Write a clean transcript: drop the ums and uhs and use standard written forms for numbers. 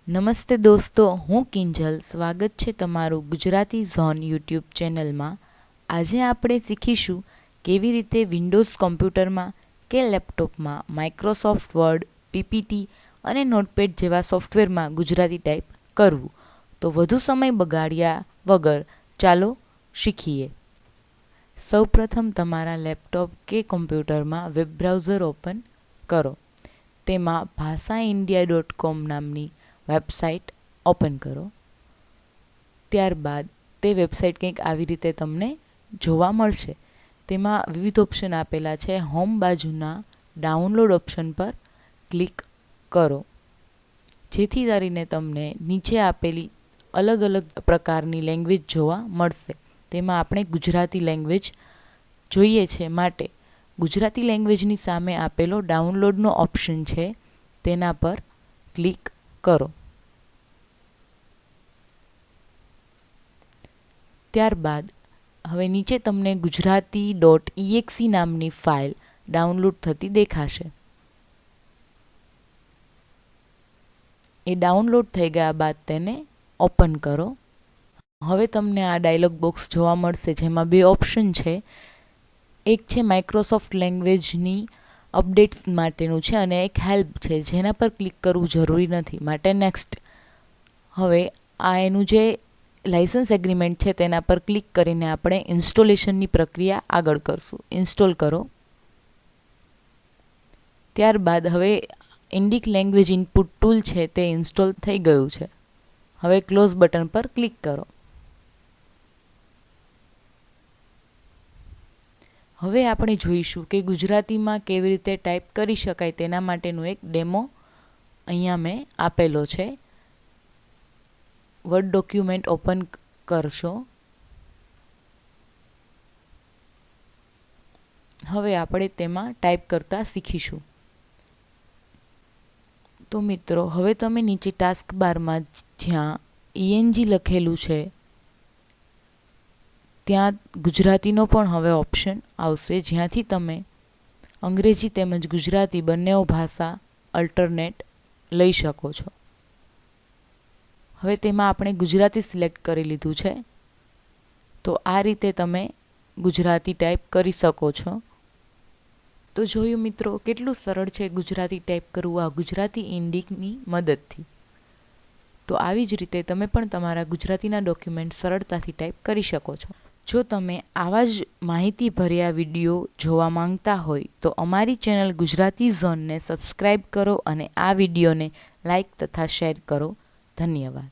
નમસ્તે દોસ્તો, હું કિંજલ. સ્વાગત છે તમારું ગુજરાતી ઝોન યુટ્યુબ ચેનલમાં. આજે આપણે શીખીશું કેવી રીતે વિન્ડોઝ કોમ્પ્યુટરમાં કે લેપટોપમાં માઇક્રોસોફ્ટ વર્ડ, પીપીટી અને નોટપેડ જેવા સોફ્ટવેરમાં ગુજરાતી ટાઈપ કરવું. તો વધુ સમય બગાડ્યા વગર ચાલો શીખીએ. સૌપ્રથમ તમારા લેપટોપ કે કોમ્પ્યુટરમાં વેબ બ્રાઉઝર ઓપન કરો. તેમાં ભાષાઇન્ડિયા.com નામની વેબસાઇટ ઓપન કરો. ત્યારબાદ તે વેબસાઇટ કંઈક આવી રીતે તમને જોવા મળશે. તેમાં વિવિધ ઓપ્શન આપેલા છે. હોમ બાજુના ડાઉનલોડ ઓપ્શન પર ક્લિક કરો, જેથી કરીને તમને નીચે આપેલી અલગ અલગ પ્રકારની લેંગ્વેજ જોવા મળશે. તેમાં આપણે ગુજરાતી લેંગ્વેજ જોઈએ છે, માટે ગુજરાતી લેંગ્વેજની સામે આપેલો ડાઉનલોડનો ઓપ્શન છે, તેના પર ક્લિક કરો. ત્યારબાદ હવે નીચે તમને ગુજરાતી.exe નામની ફાઇલ ડાઉનલોડ થતી દેખાશે. એ ડાઉનલોડ થઈ ગયા બાદ તેને ઓપન કરો. હવે તમને આ ડાયલોગ બોક્સ જોવા મળશે, જેમાં બે ઓપ્શન છે. એક છે માઇક્રોસોફ્ટ લેંગ્વેજની અપડેટ્સ માટેનું છે અને એક હેલ્પ છે, જેના પર ક્લિક કરવું જરૂરી નથી, માટે નેક્સ્ટ. હવે આ એનું જે લાઇસન્સ એગ્રીમેન્ટ છે તેના પર ક્લિક કરીને આપણે ઇન્સ્ટોલેશનની પ્રક્રિયા આગળ કરશું. ઇન્સ્ટોલ કરો. ત્યારબાદ હવે ઇન્ડિક લેંગ્વેજ ઇનપુટ ટૂલ છે તે ઇન્સ્ટોલ થઈ ગયું છે. હવે ક્લોઝ બટન પર ક્લિક કરો. હવે આપણે જોઈશું કે ગુજરાતીમાં કેવી રીતે ટાઈપ કરી શકાય તેના માટેનું એક ડેમો અહીંયા મેં આપેલો છે. વર્ડ ડોક્યુમેન્ટ ઓપન કરશો. હવે આપણે તેમાં ટાઈપ કરતા શીખીશું. તો મિત્રો, હવે તમે નીચે ટાસ્ક બારમાં જ્યાં ઈએનજી લખેલું છે ત્યાં ગુજરાતીનો પણ હવે ઓપ્શન આવશે, જ્યાંથી તમે અંગ્રેજી તેમજ ગુજરાતી બંને ભાષા અલ્ટરનેટ લઈ શકો છો. હવે તેમાં આપણે ગુજરાતી સિલેક્ટ કરી લીધું છે, તો આ રીતે તમે ગુજરાતી ટાઈપ કરી શકો છો. તો જોયું મિત્રો, કેટલું સરળ છે ગુજરાતી ટાઈપ કરવું આ ગુજરાતી ઇન્ડિકની મદદથી. તો આવી જ રીતે તમે પણ તમારા ગુજરાતીના ડોક્યુમેન્ટ સરળતાથી ટાઈપ કરી શકો છો. જો તમે આવા જ માહિતીભર્યા વિડીયો જોવા માંગતા હોય તો અમારી ચેનલ ગુજરાતી ઝોનને સબસ્ક્રાઈબ કરો અને આ વિડીયોને લાઈક તથા શેર કરો. ધન્યવાદ.